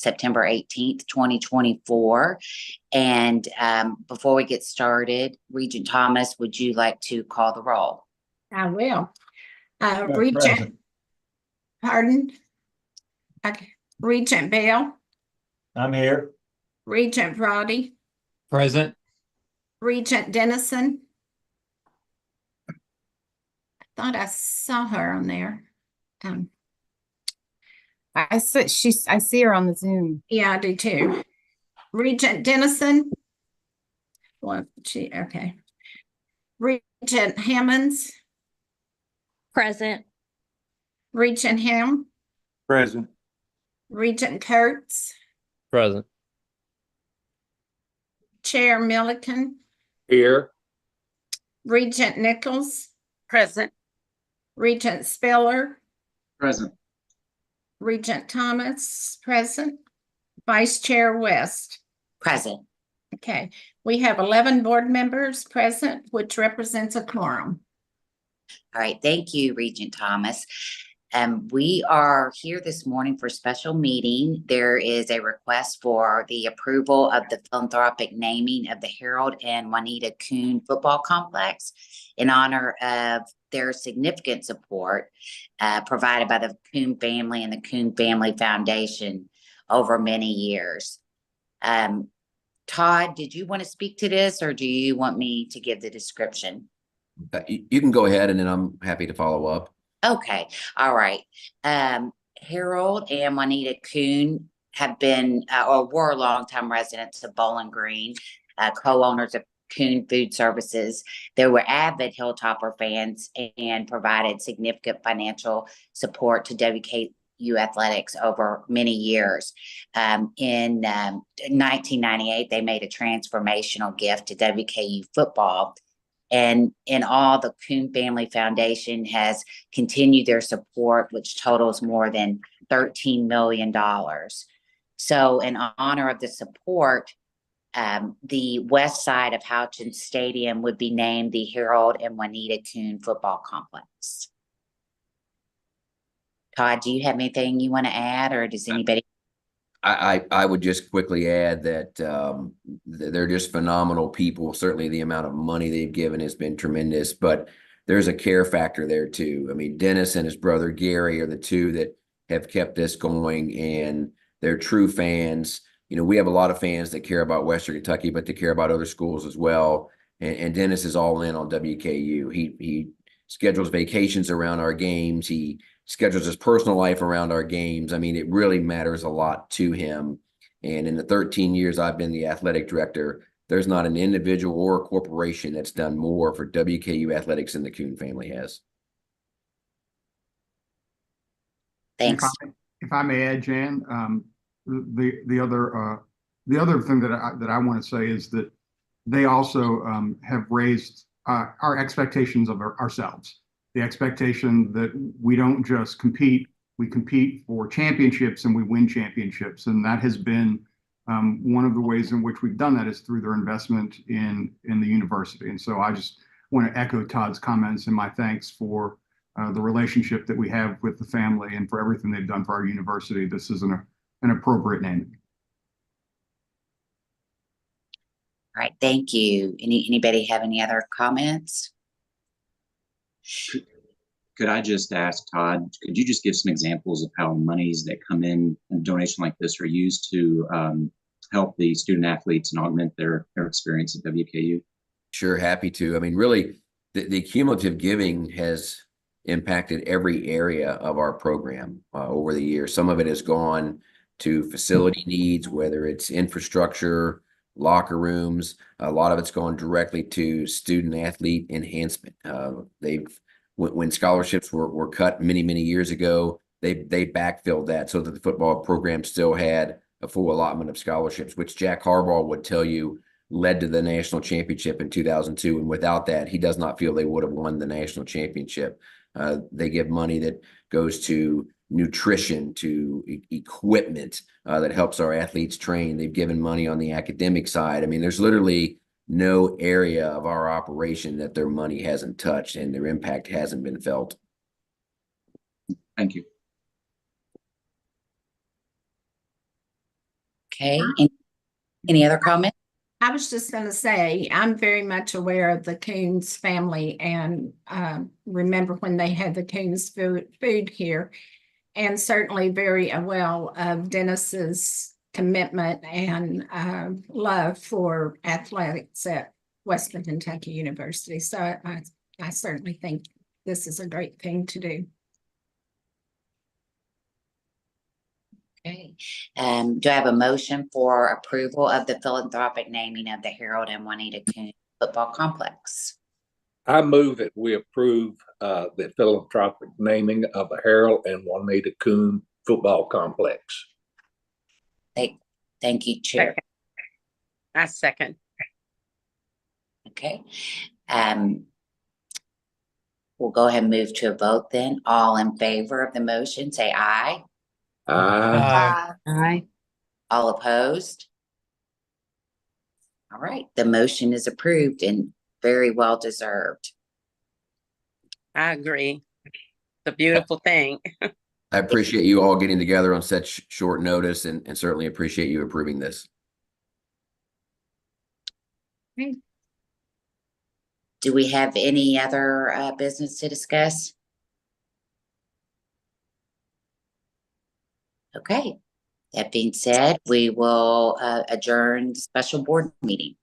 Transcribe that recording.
September 18th, 2024. And before we get started, Regent Thomas, would you like to call the roll? I will. Present. Regent, pardon? Okay. Regent Bell, I'm here. Regent Roddy, Present. Regent Dennison. I thought I saw her on there. I see her on the Zoom. Yeah, I do too. Regent Dennison. Well, okay. Regent Hammonds, Present. Regent Ham, Present. Regent Kurtz, Present. Chair Milliken, Here. Regent Nichols, Present. Regent Spiller, Present. Regent Thomas, present. Vice Chair West. Present. Okay, we have 11 board members present, which represents a quorum. All right, thank you, Regent Thomas. We are here this morning for a special meeting. There is a request for the approval of the philanthropic naming of the Harold and Juanita Kuhn Football Complex in honor of their significant support provided by the Kuhn family and the Kuhn Family Foundation over many years. Todd, did you want to speak to this, or do you want me to give the description? You can go ahead, and then I'm happy to follow up. Okay. All right. Harold and Juanita Kuhn have been or were longtime residents of Bowling Green, co-owners of Kuhn Food Services. They were avid Hilltopper fans and provided significant financial support to WKU athletics over many years. In 1998, they made a transformational gift to WKU football. And in all, the Kuhn Family Foundation has continued their support, which totals more than $13 million. So in honor of the support, the west side of Houchins Stadium would be named the Harold and Juanita Kuhn Football Complex. Todd, do you have anything you want to add, or does anybody? I would just quickly add that they're just phenomenal people. Certainly the amount of money they've given has been tremendous, but there's a care factor there too. I mean, Dennis and his brother Gary are the two that have kept this going, and they're true fans. You know, we have a lot of fans that care about Western Kentucky, but they care about other schools as well. And Dennis is all in on WKU. He schedules vacations around our games. He schedules his personal life around our games. I mean, it really matters a lot to him. And in the 13 years I've been the athletic director, there's not an individual or a corporation that's done more for WKU athletics than the Kuhn family has. Thanks. If I may add, Jan, the other thing that I want to say is that they also have raised our expectations of ourselves. The expectation that we don't just compete, we compete for championships and we win championships. And that has been one of the ways in which we've done that is through their investment in the university. And so I just want to echo Todd's comments and my thanks for the relationship that we have with the family and for everything they've done for our university. This is an appropriate name. All right. Thank you. Anybody have any other comments? Could I just ask Todd, could you just give some examples of how monies that come in a donation like this are used to help the student athletes and augment their experience at WKU? Sure, happy to. I mean, really, the cumulative giving has impacted every area of our program over the years. Some of it has gone to facility needs, whether it's infrastructure, locker rooms. A lot of it's gone directly to student athlete enhancement. When scholarships were cut many years ago, they backfilled that so that the football program still had a full allotment of scholarships, which Jack Harbaugh would tell you led to the national championship in 2002. And without that, he does not feel they would have won the national championship. They give money that goes to nutrition, to equipment that helps our athletes train. They've given money on the academic side. I mean, there's literally no area of our operation that their money hasn't touched and their impact hasn't been felt. Thank you. Okay, any other comment? I was just gonna say, I'm very much aware of the Coons family and remember when they had the Coons food here. And certainly very well of Dennis's commitment and love for athletics at Western Kentucky University. So I certainly think this is a great thing to do. Okay, do I have a motion for approval of the philanthropic naming of the Harold and Juanita Coon Football Complex? I move that we approve the philanthropic naming of the Harold and Juanita Coon Football Complex. Thank you, Chair. I second. Okay. We'll go ahead and move to a vote then. All in favor of the motion, say aye. Aye. All opposed? All right, the motion is approved and very well deserved. I agree. It's a beautiful thing. I appreciate you all getting together on such short notice and certainly appreciate you approving this. Do we have any other business to discuss? Okay, that being said, we will adjourn the special board meeting.